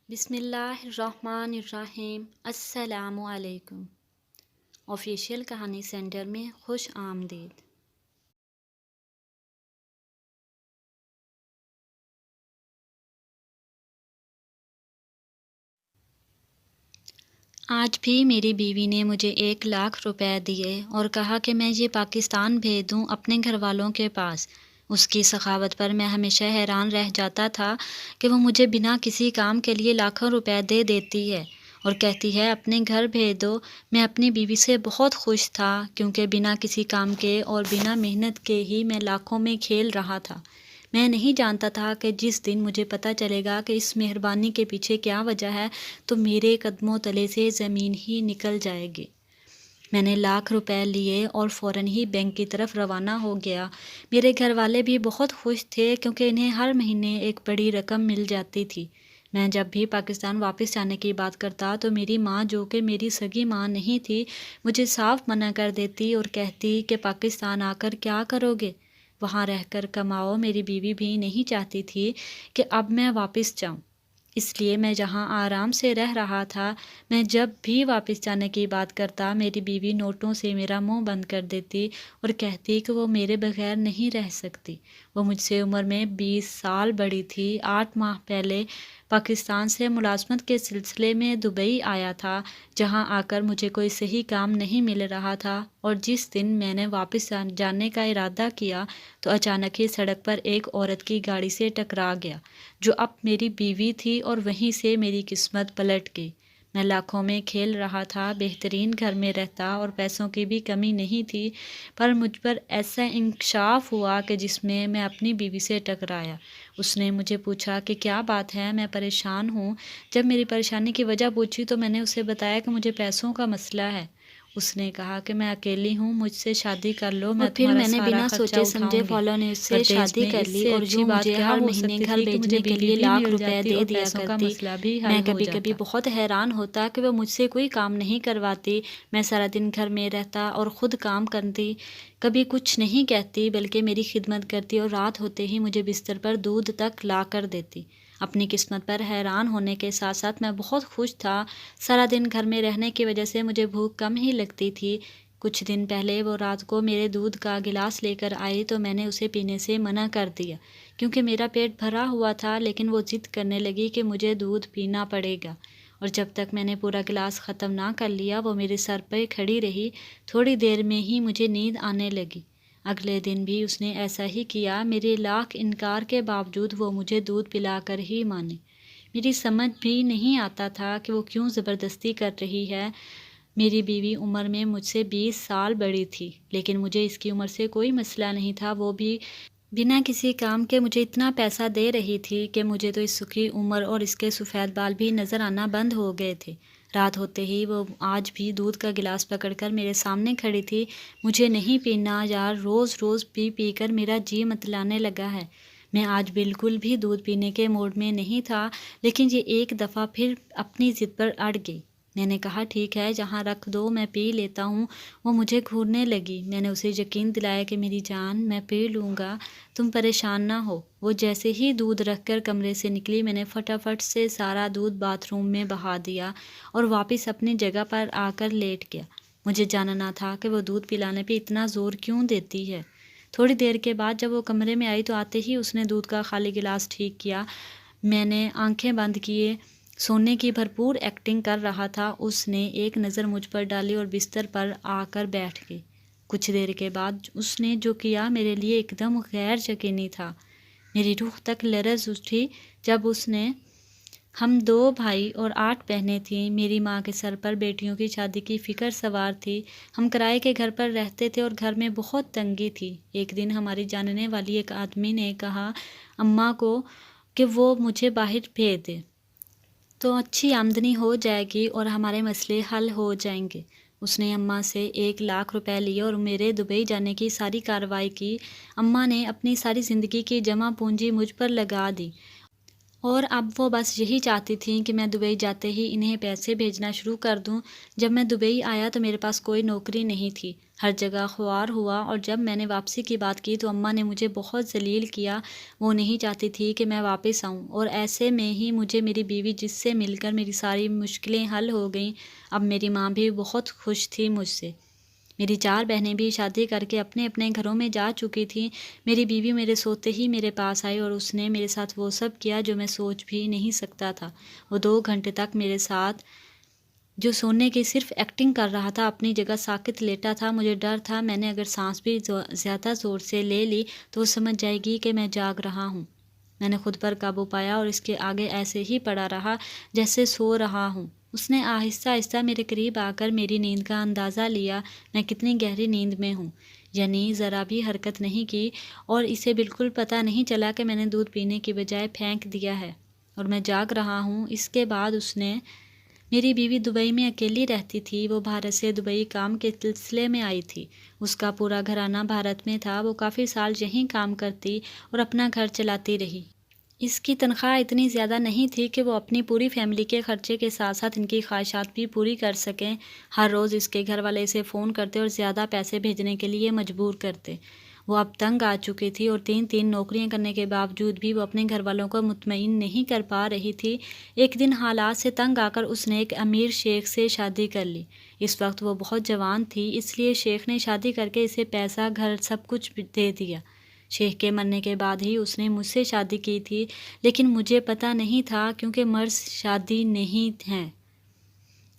بسم اللہ الرحمن الرحیم۔ السلام علیکم۔ آفیشیل کہانی سینٹر میں خوش آمدید۔ آج بھی میری بیوی نے مجھے 1,00,000 روپے دیے اور کہا کہ میں یہ پاکستان بھیج دوں اپنے گھر والوں کے پاس۔ اس کی سخاوت پر میں ہمیشہ حیران رہ جاتا تھا کہ وہ مجھے بنا کسی کام کے لیے لاکھوں روپے دے دیتی ہے اور کہتی ہے اپنے گھر بھیج دو۔ میں اپنی بیوی سے بہت خوش تھا کیونکہ بنا کسی کام کے اور بنا محنت کے ہی میں لاکھوں میں کھیل رہا تھا۔ میں نہیں جانتا تھا کہ جس دن مجھے پتہ چلے گا کہ اس مہربانی کے پیچھے کیا وجہ ہے تو میرے قدموں تلے سے زمین ہی نکل جائے گی۔ میں نے 1,00,000 روپے لیے اور فوراً ہی بینک کی طرف روانہ ہو گیا۔ میرے گھر والے بھی بہت خوش تھے کیونکہ انہیں ہر مہینے ایک بڑی رقم مل جاتی تھی۔ میں جب بھی پاکستان واپس جانے کی بات کرتا تو میری ماں، جو کہ میری سگی ماں نہیں تھی، مجھے صاف منع کر دیتی اور کہتی کہ پاکستان آ کر کیا کرو گے؟ وہاں رہ کر کماؤ۔ میری بیوی بھی نہیں چاہتی تھی کہ اب میں واپس جاؤں، اس لیے میں جہاں آرام سے رہ رہا تھا، میں جب بھی واپس جانے کی بات کرتا میری بیوی نوٹوں سے میرا منہ بند کر دیتی اور کہتی کہ وہ میرے بغیر نہیں رہ سکتی۔ وہ مجھ سے عمر میں 20 سال بڑی تھی۔ 8 ماہ پہلے پاکستان سے ملازمت کے سلسلے میں دبئی آیا تھا، جہاں آ کر مجھے کوئی صحیح کام نہیں مل رہا تھا، اور جس دن میں نے واپس جانے کا ارادہ کیا تو اچانک ہی سڑک پر ایک عورت کی گاڑی سے ٹکرا گیا جو اب میری بیوی تھی، اور وہیں سے میری قسمت پلٹ گئی۔ میں لاکھوں میں کھیل رہا تھا، بہترین گھر میں رہتا اور پیسوں کی بھی کمی نہیں تھی، پر مجھ پر ایسا انکشاف ہوا کہ جس میں میں اپنی بیوی سے ٹکرایا۔ اس نے مجھے پوچھا کہ کیا بات ہے، میں پریشان ہوں۔ جب میری پریشانی کی وجہ پوچھی تو میں نے اسے بتایا کہ مجھے پیسوں کا مسئلہ ہے۔ اس نے کہا کہ میں اکیلی ہوں، مجھ سے شادی کر لو، میں تمہارا سارا خرچہ اٹھاؤں گی۔ اور پھر میں نے بنا سوچے سمجھے فوراً اس سے شادی کر لی، اور یوں مجھے ہر مہینے گھر بھیجنے کے لیے 1,00,000 روپے دے دیا کرتی۔ میں کبھی کبھی بہت حیران ہوتا کہ وہ مجھ سے کوئی کام نہیں کرواتی۔ میں سارا دن گھر میں رہتا اور خود کام کرتی، کبھی کچھ نہیں کہتی بلکہ میری خدمت کرتی، اور رات ہوتے ہی مجھے بستر پر دودھ تک لا کر دیتی۔ اپنی قسمت پر حیران ہونے کے ساتھ ساتھ میں بہت خوش تھا۔ سارا دن گھر میں رہنے کی وجہ سے مجھے بھوک کم ہی لگتی تھی۔ کچھ دن پہلے وہ رات کو میرے دودھ کا گلاس لے کر آئی تو میں نے اسے پینے سے منع کر دیا کیونکہ میرا پیٹ بھرا ہوا تھا، لیکن وہ ضد کرنے لگی کہ مجھے دودھ پینا پڑے گا، اور جب تک میں نے پورا گلاس ختم نہ کر لیا وہ میرے سر پہ کھڑی رہی۔ تھوڑی دیر میں ہی مجھے نیند آنے لگی۔ اگلے دن بھی اس نے ایسا ہی کیا۔ میرے لاکھ انکار کے باوجود وہ مجھے دودھ پلا کر ہی مانی۔ میری سمجھ بھی نہیں آتا تھا کہ وہ کیوں زبردستی کر رہی ہے۔ میری بیوی عمر میں مجھ سے 20 سال بڑی تھی، لیکن مجھے اس کی عمر سے کوئی مسئلہ نہیں تھا۔ وہ بھی بنا کسی کام کے مجھے اتنا پیسہ دے رہی تھی کہ مجھے تو اس کی عمر اور اس کے سفید بال بھی نظر آنا بند ہو گئے تھے۔ رات ہوتے ہی وہ آج بھی دودھ کا گلاس پکڑ کر میرے سامنے کھڑی تھی۔ مجھے نہیں پینا یار، روز روز پی پی کر میرا جی متلانے لگا ہے۔ میں آج بالکل بھی دودھ پینے کے موڈ میں نہیں تھا، لیکن یہ ایک دفعہ پھر اپنی ضد پر اڑ گئی۔ میں نے کہا ٹھیک ہے، جہاں رکھ دو، میں پی لیتا ہوں۔ وہ مجھے گھورنے لگی۔ میں نے اسے یقین دلایا کہ میری جان، میں پی لوں گا، تم پریشان نہ ہو۔ وہ جیسے ہی دودھ رکھ کر کمرے سے نکلی، میں نے فٹافٹ سے سارا دودھ باتھ روم میں بہا دیا اور واپس اپنی جگہ پر آ کر لیٹ گیا۔ مجھے جاننا تھا کہ وہ دودھ پلانے پہ اتنا زور کیوں دیتی ہے۔ تھوڑی دیر کے بعد جب وہ کمرے میں آئی تو آتے ہی اس نے دودھ کا خالی گلاس ٹھیک کیا۔ میں نے آنکھیں بند کیے سونے کی بھرپور ایکٹنگ کر رہا تھا۔ اس نے ایک نظر مجھ پر ڈالی اور بستر پر آ کر بیٹھ گئی۔ کچھ دیر کے بعد اس نے جو کیا میرے لیے ایک دم غیر یقینی تھا۔ میری روح تک لرز اٹھی جب اس نے ہم 2 بھائی اور 8 بہنیں تھیں۔ میری ماں کے سر پر بیٹیوں کی شادی کی فکر سوار تھی۔ ہم کرائے کے گھر پر رہتے تھے اور گھر میں بہت تنگی تھی۔ ایک دن ہماری جاننے والی ایک آدمی نے کہا اماں کو کہ وہ مجھے باہر بھیج دے تو اچھی آمدنی ہو جائے گی اور ہمارے مسئلے حل ہو جائیں گے۔ اس نے اماں سے 1,00,000 روپے لیے اور میرے دبئی جانے کی ساری کارروائی کی۔ اماں نے اپنی ساری زندگی کی جمع پونجی مجھ پر لگا دی اور اب وہ بس یہی چاہتی تھیں کہ میں دبئی جاتے ہی انہیں پیسے بھیجنا شروع کر دوں۔ جب میں دبئی آیا تو میرے پاس کوئی نوکری نہیں تھی، ہر جگہ خوار ہوا، اور جب میں نے واپسی کی بات کی تو اماں نے مجھے بہت ذلیل کیا۔ وہ نہیں چاہتی تھی کہ میں واپس آؤں، اور ایسے میں ہی مجھے میری بیوی، جس سے مل کر میری ساری مشکلیں حل ہو گئیں۔ اب میری ماں بھی بہت خوش تھی مجھ سے۔ میری 4 بہنیں بھی شادی کر کے اپنے اپنے گھروں میں جا چکی تھیں۔ میری بیوی میرے سوتے ہی میرے پاس آئی اور اس نے میرے ساتھ وہ سب کیا جو میں سوچ بھی نہیں سکتا تھا۔ وہ 2 گھنٹے تک میرے ساتھ جو سونے کی صرف ایکٹنگ کر رہا تھا، اپنی جگہ ساکت لیٹا تھا۔ مجھے ڈر تھا میں نے اگر سانس بھی زیادہ زور سے لے لی تو وہ سمجھ جائے گی کہ میں جاگ رہا ہوں۔ میں نے خود پر قابو پایا اور اس کے آگے ایسے ہی پڑا رہا جیسے سو رہا ہوں۔ اس نے آہستہ آہستہ میرے قریب آ کر میری نیند کا اندازہ لیا، میں کتنی گہری نیند میں ہوں، یعنی ذرا بھی حرکت نہیں کی، اور اسے بالکل پتہ نہیں چلا کہ میں نے دودھ پینے کی بجائے پھینک دیا ہے اور میں جاگ رہا ہوں۔ اس کے بعد اس نے میری بیوی دبئی میں اکیلی رہتی تھی، وہ بھارت سے دبئی کام کے سلسلے میں آئی تھی۔ اس کا پورا گھرانہ بھارت میں تھا، وہ کافی سال یہیں کام کرتی اور اپنا گھر چلاتی رہی۔ اس کی تنخواہ اتنی زیادہ نہیں تھی کہ وہ اپنی پوری فیملی کے خرچے کے ساتھ ساتھ ان کی خواہشات بھی پوری کر سکیں۔ ہر روز اس کے گھر والے اسے فون کرتے اور زیادہ پیسے بھیجنے کے لیے مجبور کرتے۔ وہ اب تنگ آ چکی تھی اور 3 نوکریاں کرنے کے باوجود بھی وہ اپنے گھر والوں کو مطمئن نہیں کر پا رہی تھی۔ ایک دن حالات سے تنگ آ کر اس نے ایک امیر شیخ سے شادی کر لی۔ اس وقت وہ بہت جوان تھی، اس لیے شیخ نے شادی کر کے اسے پیسہ، گھر، سب کچھ دے دیا۔ شیخ کے مرنے کے بعد ہی اس نے مجھ سے شادی کی تھی، لیکن مجھے پتہ نہیں تھا کیونکہ مرض شادی نہیں ہے،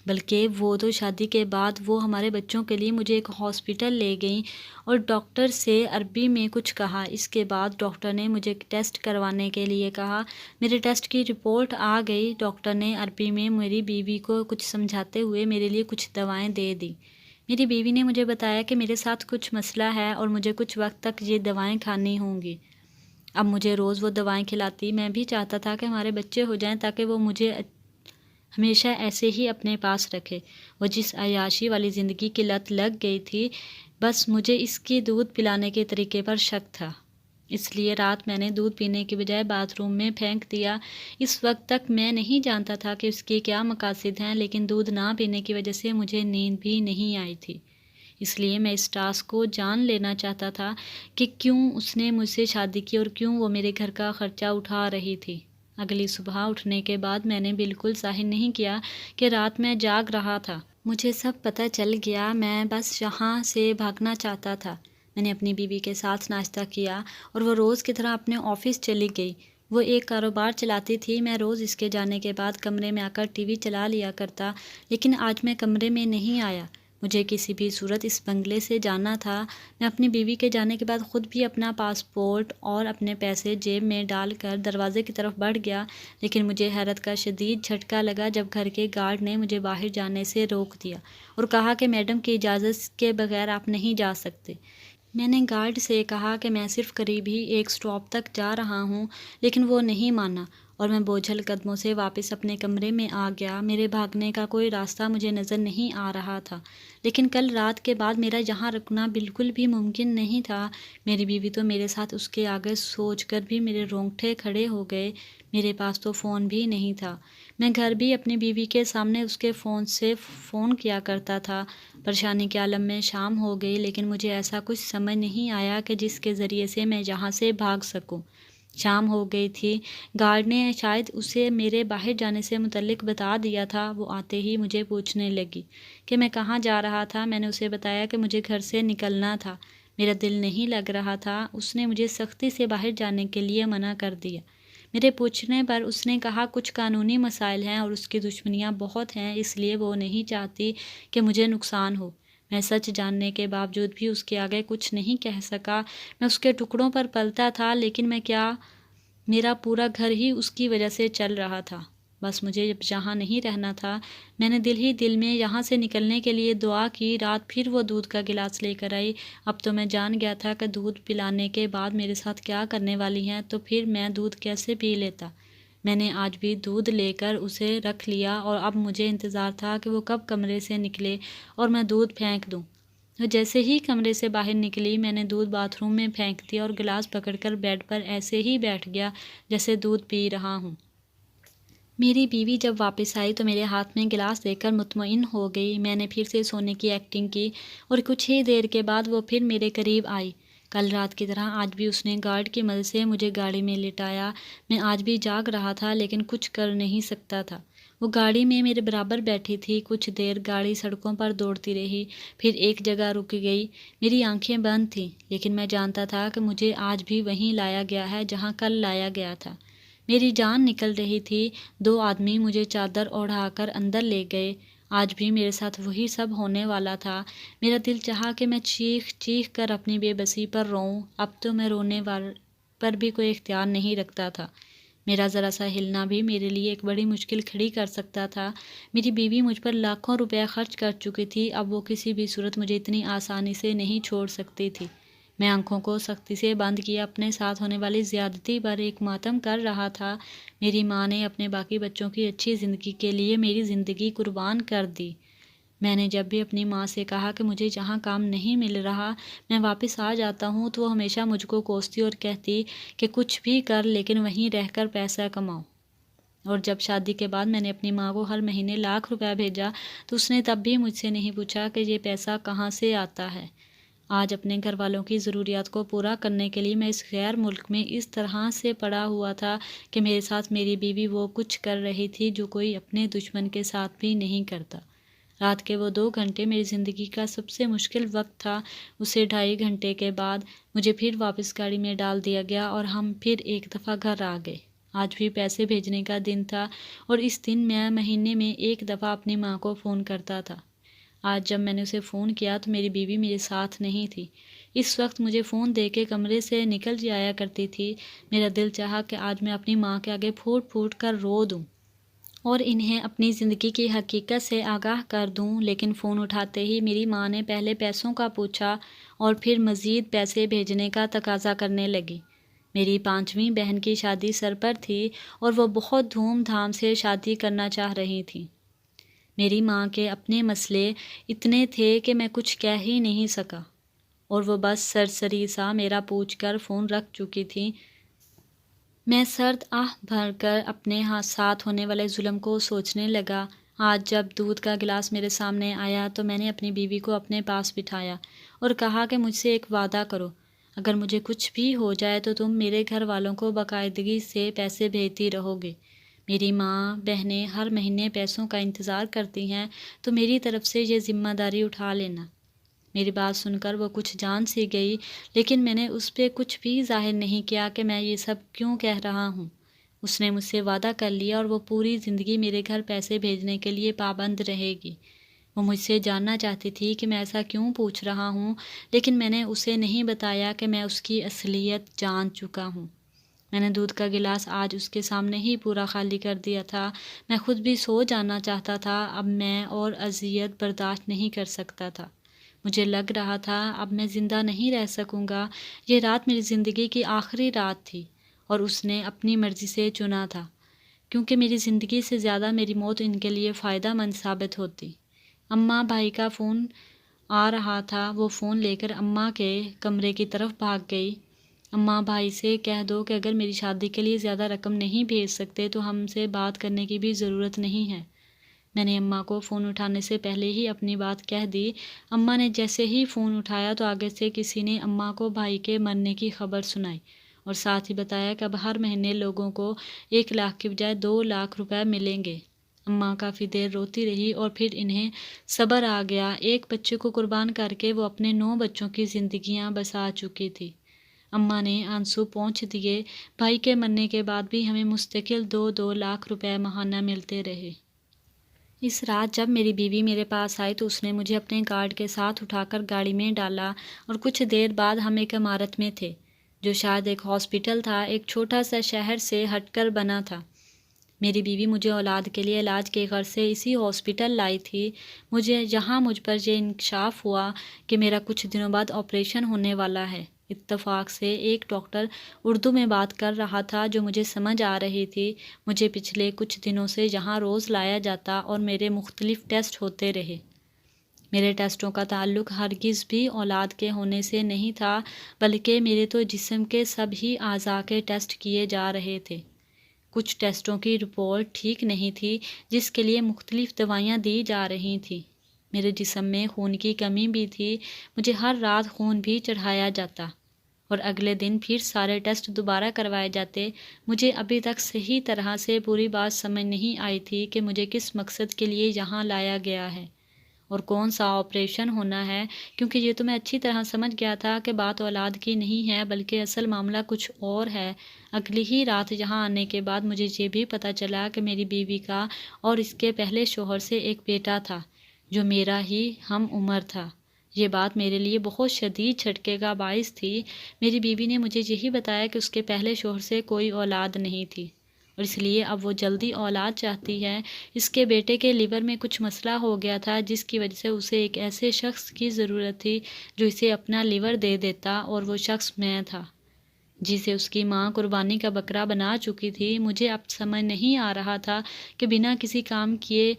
بلکہ وہ تو شادی کے بعد وہ ہمارے بچوں کے لیے مجھے ایک ہاسپٹل لے گئیں اور ڈاکٹر سے عربی میں کچھ کہا۔ اس کے بعد ڈاکٹر نے مجھے ٹیسٹ کروانے کے لیے کہا۔ میرے ٹیسٹ کی رپورٹ آ گئی۔ ڈاکٹر نے عربی میں میری بیوی کو کچھ سمجھاتے ہوئے میرے لیے کچھ دوائیں دے دیں۔ میری بیوی نے مجھے بتایا کہ میرے ساتھ کچھ مسئلہ ہے اور مجھے کچھ وقت تک یہ دوائیں کھانی ہوں گی۔ اب مجھے روز وہ دوائیں کھلاتی۔ میں بھی چاہتا تھا کہ ہمارے بچے ہو جائیں تاکہ وہ مجھے ہمیشہ ایسے ہی اپنے پاس رکھے۔ وہ جس عیاشی والی زندگی کی لت لگ گئی تھی، بس مجھے اس کی دودھ پلانے کے طریقے پر شک تھا، اس لیے رات میں نے دودھ پینے کی بجائے باتھ روم میں پھینک دیا۔ اس وقت تک میں نہیں جانتا تھا کہ اس کے کیا مقاصد ہیں، لیکن دودھ نہ پینے کی وجہ سے مجھے نیند بھی نہیں آئی تھی۔ اس لیے میں اس ٹاسک کو جان لینا چاہتا تھا کہ کیوں اس نے مجھ سے شادی کی اور کیوں وہ میرے گھر کا خرچہ اٹھا رہی تھی۔ اگلی صبح اٹھنے کے بعد میں نے بالکل ظاہر نہیں کیا کہ رات میں جاگ رہا تھا۔ مجھے سب پتہ چل گیا، میں بس یہاں سے بھاگنا چاہتا تھا۔ میں نے اپنی بیوی کے ساتھ ناشتہ کیا اور وہ روز کی طرح اپنے آفس چلی گئی۔ وہ ایک کاروبار چلاتی تھی۔ میں روز اس کے جانے کے بعد کمرے میں آ کر ٹی وی چلا لیا کرتا، لیکن آج میں کمرے میں نہیں آیا۔ مجھے کسی بھی صورت اس بنگلے سے جانا تھا۔ میں اپنی بیوی کے جانے کے بعد خود بھی اپنا پاسپورٹ اور اپنے پیسے جیب میں ڈال کر دروازے کی طرف بڑھ گیا، لیکن مجھے حیرت کا شدید جھٹکا لگا جب گھر کے گارڈ نے مجھے باہر جانے سے روک دیا اور کہا کہ میڈم کی اجازت کے بغیر آپ نہیں جا سکتے۔ میں نے گارڈ سے کہا کہ میں صرف قریب ہی ایک اسٹاپ تک جا رہا ہوں، لیکن وہ نہیں مانا اور میں بوجھل قدموں سے واپس اپنے کمرے میں آ گیا۔ میرے بھاگنے کا کوئی راستہ مجھے نظر نہیں آ رہا تھا، لیکن کل رات کے بعد میرا یہاں رکنا بالکل بھی ممکن نہیں تھا۔ میری بیوی تو میرے ساتھ اس کے آگے سوچ کر بھی میرے رونگٹے کھڑے ہو گئے۔ میرے پاس تو فون بھی نہیں تھا۔ میں گھر بھی اپنی بیوی کے سامنے اس کے فون سے فون کیا کرتا تھا۔ پریشانی کے عالم میں شام ہو گئی، لیکن مجھے ایسا کچھ سمجھ نہیں آیا کہ جس کے ذریعے سے میں یہاں سے بھاگ سکوں۔ شام ہو گئی تھی۔ گارڈ نے شاید اسے میرے باہر جانے سے متعلق بتا دیا تھا۔ وہ آتے ہی مجھے پوچھنے لگی کہ میں کہاں جا رہا تھا۔ میں نے اسے بتایا کہ مجھے گھر سے نکلنا تھا، میرا دل نہیں لگ رہا تھا۔ اس نے مجھے سختی سے باہر جانے کے لیے منع کر دیا۔ میرے پوچھنے پر اس نے کہا کچھ قانونی مسائل ہیں اور اس کی دشمنیاں بہت ہیں، اس لیے وہ نہیں چاہتی کہ مجھے نقصان ہو۔ میں سچ جاننے کے باوجود بھی اس کے آگے کچھ نہیں کہہ سکا۔ میں اس کے ٹکڑوں پر پلتا تھا، لیکن میں کیا، میرا پورا گھر ہی اس کی وجہ سے چل رہا تھا۔ بس مجھے اب یہاں نہیں رہنا تھا۔ میں نے دل ہی دل میں یہاں سے نکلنے کے لیے دعا کی۔ رات پھر وہ دودھ کا گلاس لے کر آئی۔ اب تو میں جان گیا تھا کہ دودھ پلانے کے بعد میرے ساتھ کیا کرنے والی ہیں، تو پھر میں دودھ کیسے پی لیتا۔ میں نے آج بھی دودھ لے کر اسے رکھ لیا اور اب مجھے انتظار تھا کہ وہ کب کمرے سے نکلے اور میں دودھ پھینک دوں۔ وہ جیسے ہی کمرے سے باہر نکلی، میں نے دودھ باتھ روم میں پھینک دیا اور گلاس پکڑ کر بیڈ پر ایسے ہی بیٹھ گیا جیسے دودھ پی رہا ہوں۔ میری بیوی جب واپس آئی تو میرے ہاتھ میں گلاس دیکھ کر مطمئن ہو گئی۔ میں نے پھر سے سونے کی ایکٹنگ کی اور کچھ ہی دیر کے بعد وہ پھر میرے قریب آئی۔ کل رات کی طرح آج بھی اس نے گارڈ کی مدد سے مجھے گاڑی میں لٹایا۔ میں آج بھی جاگ رہا تھا لیکن کچھ کر نہیں سکتا تھا۔ وہ گاڑی میں میرے برابر بیٹھی تھی۔ کچھ دیر گاڑی سڑکوں پر دوڑتی رہی، پھر ایک جگہ رک گئی۔ میری آنکھیں بند تھیں لیکن میں جانتا تھا کہ مجھے آج بھی وہیں لایا گیا ہے جہاں کل لایا گیا تھا۔ میری جان نکل رہی تھی۔ 2 آدمی مجھے چادر اوڑھا کر اندر لے گئے۔ آج بھی میرے ساتھ وہی سب ہونے والا تھا۔ میرا دل چاہا کہ میں چیخ چیخ کر اپنی بے بسی پر روؤں۔ اب تو میں رونے پر بھی کوئی اختیار نہیں رکھتا تھا۔ میرا ذرا سا ہلنا بھی میرے لیے ایک بڑی مشکل کھڑی کر سکتا تھا۔ میری بیوی مجھ پر لاکھوں روپے خرچ کر چکی تھی، اب وہ کسی بھی صورت مجھے اتنی آسانی سے نہیں چھوڑ سکتی تھی۔ میں آنکھوں کو سختی سے بند کیے اپنے ساتھ ہونے والی زیادتی پر ایک ماتم کر رہا تھا۔ میری ماں نے اپنے باقی بچوں کی اچھی زندگی کے لیے میری زندگی قربان کر دی۔ میں نے جب بھی اپنی ماں سے کہا کہ مجھے جہاں کام نہیں مل رہا میں واپس آ جاتا ہوں تو وہ ہمیشہ مجھ کو کوستی اور کہتی کہ کچھ بھی کر لیکن وہیں رہ کر پیسہ کماؤ۔ اور جب شادی کے بعد میں نے اپنی ماں کو ہر مہینے لاکھ روپے بھیجا تو اس نے تب بھی مجھ سے نہیں پوچھا کہ یہ پیسہ کہاں سے آتا ہے۔ آج اپنے گھر والوں کی ضروریات کو پورا کرنے کے لیے میں اس غیر ملک میں اس طرح سے پڑا ہوا تھا کہ میرے ساتھ میری بیوی وہ کچھ کر رہی تھی جو کوئی اپنے دشمن کے ساتھ بھی نہیں کرتا۔ رات کے وہ 2 گھنٹے میری زندگی کا سب سے مشکل وقت تھا۔ اسے 2.5 گھنٹے کے بعد مجھے پھر واپس گاڑی میں ڈال دیا گیا اور ہم پھر ایک دفعہ گھر آ گئے۔ آج بھی پیسے بھیجنے کا دن تھا اور اس دن میں مہینے میں 1 دفعہ اپنی ماں کو فون کرتا تھا۔ آج جب میں نے اسے فون کیا تو میری بیوی میرے ساتھ نہیں تھی۔ اس وقت مجھے فون دے کے کمرے سے نکل جایا کرتی تھی۔ میرا دل چاہا کہ آج میں اپنی ماں کے آگے پھوٹ پھوٹ کر رو دوں اور انہیں اپنی زندگی کی حقیقت سے آگاہ کر دوں، لیکن فون اٹھاتے ہی میری ماں نے پہلے پیسوں کا پوچھا اور پھر مزید پیسے بھیجنے کا تقاضا کرنے لگی۔ میری 5ویں بہن کی شادی سر پر تھی اور وہ بہت دھوم دھام سے شادی کرنا چاہ رہی تھی۔ میری ماں کے اپنے مسئلے اتنے تھے کہ میں کچھ کہہ ہی نہیں سکا اور وہ بس سرسری سا میرا پوچھ کر فون رکھ چکی تھی۔ میں سرد آہ بھر کر اپنے ساتھ ہونے والے ظلم کو سوچنے لگا۔ آج جب دودھ کا گلاس میرے سامنے آیا تو میں نے اپنی بیوی کو اپنے پاس بٹھایا اور کہا کہ مجھ سے ایک وعدہ کرو، اگر مجھے کچھ بھی ہو جائے تو تم میرے گھر والوں کو باقاعدگی سے پیسے بھیجتی رہو گے۔ میری ماں بہنیں ہر مہینے پیسوں کا انتظار کرتی ہیں تو میری طرف سے یہ ذمہ داری اٹھا لینا۔ میری بات سن کر وہ کچھ جان سی گئی، لیکن میں نے اس پہ کچھ بھی ظاہر نہیں کیا کہ میں یہ سب کیوں کہہ رہا ہوں۔ اس نے مجھ سے وعدہ کر لیا اور وہ پوری زندگی میرے گھر پیسے بھیجنے کے لیے پابند رہے گی۔ وہ مجھ سے جاننا چاہتی تھی کہ میں ایسا کیوں پوچھ رہا ہوں، لیکن میں نے اسے نہیں بتایا کہ میں اس کی اصلیت جان چکا ہوں۔ میں نے دودھ کا گلاس آج اس کے سامنے ہی پورا خالی کر دیا تھا۔ میں خود بھی سو جانا چاہتا تھا، اب میں اور اذیت برداشت نہیں کر سکتا تھا۔ مجھے لگ رہا تھا اب میں زندہ نہیں رہ سکوں گا۔ یہ رات میری زندگی کی آخری رات تھی اور اس نے اپنی مرضی سے چنا تھا، کیونکہ میری زندگی سے زیادہ میری موت ان کے لیے فائدہ مند ثابت ہوتی۔ اماں بھائی کا فون آ رہا تھا۔ وہ فون لے کر اماں کے کمرے کی طرف بھاگ گئی۔ اماں بھائی سے کہہ دو کہ اگر میری شادی کے لیے زیادہ رقم نہیں بھیج سکتے تو ہم سے بات کرنے کی بھی ضرورت نہیں ہے۔ میں نے اماں کو فون اٹھانے سے پہلے ہی اپنی بات کہہ دی۔ اماں نے جیسے ہی فون اٹھایا تو آگے سے کسی نے اماں کو بھائی کے مرنے کی خبر سنائی اور ساتھ ہی بتایا کہ اب ہر مہینے لوگوں کو 1 لاکھ کی بجائے 2 لاکھ روپے ملیں گے۔ اماں کافی دیر روتی رہی اور پھر انہیں صبر آ گیا۔ ایک بچے کو قربان کر کے وہ اپنے 9 بچوں کی زندگیاں بسا چکی تھی۔ اماں نے آنسو پونچھ دیے۔ بھائی کے مرنے کے بعد بھی ہمیں مستقل 2 لاکھ روپے ماہانہ ملتے رہے۔ اس رات جب میری بیوی میرے پاس آئی تو اس نے مجھے اپنے گارڈ کے ساتھ اٹھا کر گاڑی میں ڈالا اور کچھ دیر بعد ہم ایک عمارت میں تھے جو شاید ایک ہاسپٹل تھا، ایک چھوٹا سا شہر سے ہٹ کر بنا تھا۔ میری بیوی مجھے اولاد کے لیے علاج کے غرض سے اسی ہاسپٹل لائی تھی۔ جہاں مجھ پر یہ انکشاف ہوا کہ میرا کچھ دنوں بعد آپریشن ہونے والا ہے۔ اتفاق سے ایک ڈاکٹر اردو میں بات کر رہا تھا جو مجھے سمجھ آ رہی تھی۔ مجھے پچھلے کچھ دنوں سے یہاں روز لایا جاتا اور میرے مختلف ٹیسٹ ہوتے رہے۔ میرے ٹیسٹوں کا تعلق ہرگز بھی اولاد کے ہونے سے نہیں تھا، بلکہ میرے تو جسم کے سب ہی اعضاء کے ٹیسٹ کیے جا رہے تھے۔ کچھ ٹیسٹوں کی رپورٹ ٹھیک نہیں تھی جس کے لیے مختلف دوائیاں دی جا رہی تھیں۔ میرے جسم میں خون کی کمی بھی تھی، مجھے ہر رات خون بھی چڑھایا جاتا اور اگلے دن پھر سارے ٹیسٹ دوبارہ کروائے جاتے۔ مجھے ابھی تک صحیح طرح سے پوری بات سمجھ نہیں آئی تھی کہ مجھے کس مقصد کے لیے یہاں لایا گیا ہے اور کون سا آپریشن ہونا ہے، کیونکہ یہ تو میں اچھی طرح سمجھ گیا تھا کہ بات اولاد کی نہیں ہے بلکہ اصل معاملہ کچھ اور ہے۔ اگلی ہی رات یہاں آنے کے بعد مجھے یہ بھی پتہ چلا کہ میری بیوی کا اور اس کے پہلے شوہر سے ایک بیٹا تھا جو میرا ہی ہم عمر تھا۔ یہ بات میرے لیے بہت شدید جھٹکے کا باعث تھی۔ میری بیوی نے مجھے یہی بتایا کہ اس کے پہلے شوہر سے کوئی اولاد نہیں تھی اور اس لیے اب وہ جلدی اولاد چاہتی ہے۔ اس کے بیٹے کے لیور میں کچھ مسئلہ ہو گیا تھا جس کی وجہ سے اسے ایک ایسے شخص کی ضرورت تھی جو اسے اپنا لیور دے دیتا اور وہ شخص میں تھا جسے اس کی ماں قربانی کا بکرا بنا چکی تھی۔ مجھے اب سمجھ نہیں آ رہا تھا کہ بنا کسی کام کیے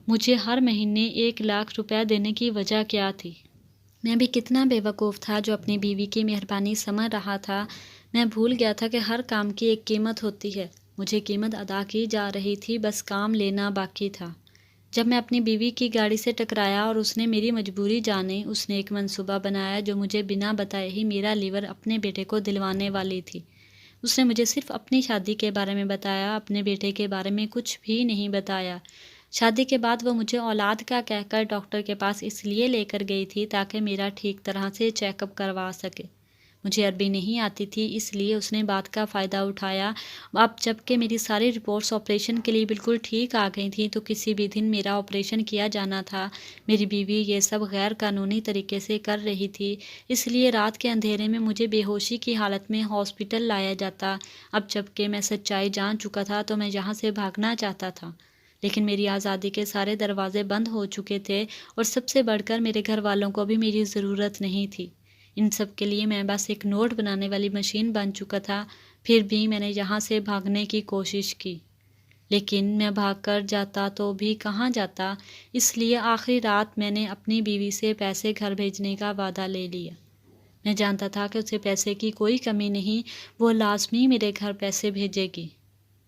مجھے ہر مہینے 1,00,000 روپے دینے کی وجہ کیا تھی۔ میں بھی کتنا بے وقوف تھا جو اپنی بیوی کی مہربانی سمجھ رہا تھا۔ میں بھول گیا تھا کہ ہر کام کی ایک قیمت ہوتی ہے۔ مجھے قیمت ادا کی جا رہی تھی، بس کام لینا باقی تھا۔ جب میں اپنی بیوی کی گاڑی سے ٹکرایا اور اس نے میری مجبوری جانی، اس نے ایک منصوبہ بنایا جو مجھے بنا بتائے ہی میرا لیور اپنے بیٹے کو دلوانے والی تھی۔ اس نے مجھے صرف اپنی شادی کے بارے میں بتایا، اپنے بیٹے کے بارے میں کچھ بھی نہیں بتایا۔ شادی کے بعد وہ مجھے اولاد کا کہہ کر ڈاکٹر کے پاس اس لیے لے کر گئی تھی تاکہ میرا ٹھیک طرح سے چیک اپ کروا سکے۔ مجھے عربی نہیں آتی تھی، اس لیے اس نے بات کا فائدہ اٹھایا۔ اب جب کہ میری ساری رپورٹس آپریشن کے لیے بالکل ٹھیک آ گئی تھیں تو کسی بھی دن میرا آپریشن کیا جانا تھا۔ میری بیوی یہ سب غیر قانونی طریقے سے کر رہی تھی، اس لیے رات کے اندھیرے میں مجھے بے ہوشی کی حالت میں ہاسپٹل لایا جاتا۔ اب جب کہ میں سچائی جان چکا تھا تو میں یہاں سے بھاگنا چاہتا تھا، لیکن میری آزادی کے سارے دروازے بند ہو چکے تھے اور سب سے بڑھ کر میرے گھر والوں کو بھی میری ضرورت نہیں تھی۔ ان سب کے لیے میں بس ایک نوٹ بنانے والی مشین بن چکا تھا۔ پھر بھی میں نے یہاں سے بھاگنے کی کوشش کی، لیکن میں بھاگ کر جاتا تو بھی کہاں جاتا، اس لیے آخری رات میں نے اپنی بیوی سے پیسے گھر بھیجنے کا وعدہ لے لیا۔ میں جانتا تھا کہ اسے پیسے کی کوئی کمی نہیں، وہ لازمی میرے گھر پیسے بھیجے گی۔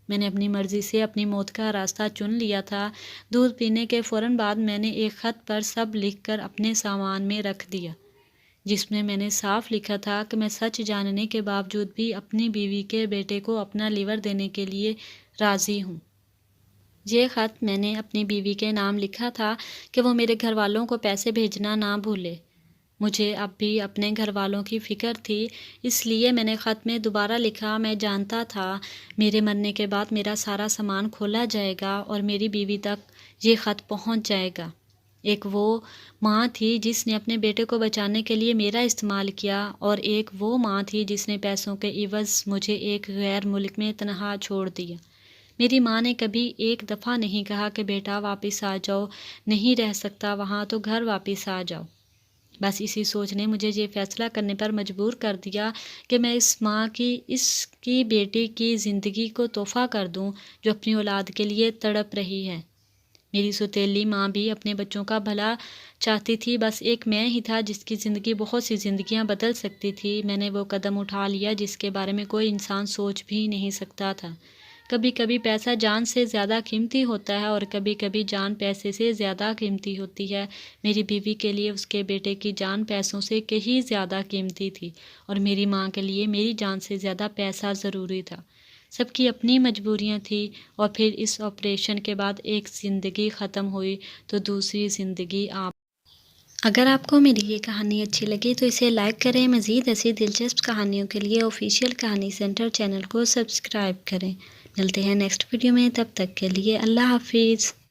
میں نے اپنی مرضی سے اپنی موت کا راستہ چن لیا تھا۔ دودھ پینے کے فوراً بعد میں نے ایک خط پر سب لکھ کر اپنے سامان میں رکھ دیا، جس میں نے صاف لکھا تھا کہ میں سچ جاننے کے باوجود بھی اپنی بیوی کے بیٹے کو اپنا لیور دینے کے لیے راضی ہوں۔ یہ خط میں نے اپنی بیوی کے نام لکھا تھا کہ وہ میرے گھر والوں کو پیسے بھیجنا نہ بھولے۔ مجھے اب بھی اپنے گھر والوں کی فکر تھی، اس لیے میں نے خط میں دوبارہ لکھا، میں جانتا تھا میرے مرنے کے بعد میرا سارا سامان کھولا جائے گا اور میری بیوی تک یہ خط پہنچ جائے گا۔ ایک وہ ماں تھی جس نے اپنے بیٹے کو بچانے کے لیے میرا استعمال کیا اور ایک وہ ماں تھی جس نے پیسوں کے عوض مجھے ایک غیر ملک میں تنہا چھوڑ دیا۔ میری ماں نے کبھی ایک دفعہ نہیں کہا کہ بیٹا واپس آ جاؤ، نہیں رہ سکتا وہاں تو گھر واپس آ جاؤ۔ بس اسی سوچ نے مجھے یہ فیصلہ کرنے پر مجبور کر دیا کہ میں اس ماں کی، اس کی بیٹی کی زندگی کو تحفہ کر دوں جو اپنی اولاد کے لیے تڑپ رہی ہے۔ میری سوتیلی ماں بھی اپنے بچوں کا بھلا چاہتی تھی، بس ایک میں ہی تھا جس کی زندگی بہت سی زندگیاں بدل سکتی تھی۔ میں نے وہ قدم اٹھا لیا جس کے بارے میں کوئی انسان سوچ بھی نہیں سکتا تھا۔ کبھی کبھی پیسہ جان سے زیادہ قیمتی ہوتا ہے اور کبھی کبھی جان پیسے سے زیادہ قیمتی ہوتی ہے۔ میری بیوی کے لیے اس کے بیٹے کی جان پیسوں سے کہیں زیادہ قیمتی تھی اور میری ماں کے لیے میری جان سے زیادہ پیسہ ضروری تھا۔ سب کی اپنی مجبوریاں تھیں اور پھر اس آپریشن کے بعد ایک زندگی ختم ہوئی تو دوسری زندگی اگر آپ کو میری یہ کہانی اچھی لگی تو اسے لائک کریں۔ مزید ایسی دلچسپ کہانیوں کے لیے آفیشیل کہانی سینٹر چینل کو سبسکرائب کریں۔ ملتے ہیں نیکسٹ ویڈیو میں، تب تک کے لیے اللہ حافظ۔